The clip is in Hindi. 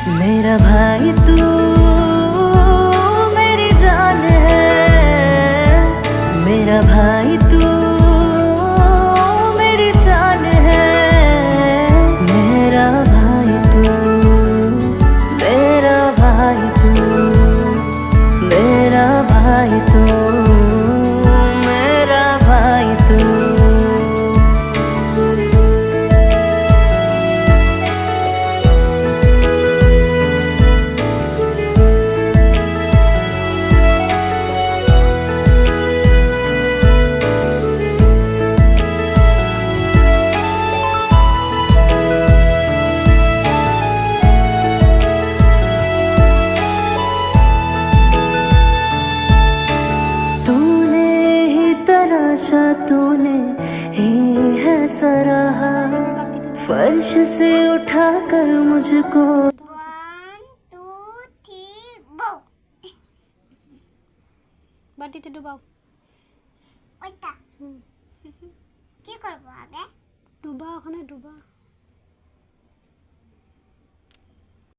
मेरा भाई तू मेरी जान है, मेरा भाई तू मेरी शान है। मेरा भाई तू, मेरा भाई तू, मेरा भाई तू, मेरा भाई तू। तूने ही है सराहा, फर्श से उठाकर मुझको। 1 2 3 गो। বাটিতে ডুবাও। ওইটা কি করব আগে? ডুবা, ওখানে ডুবা।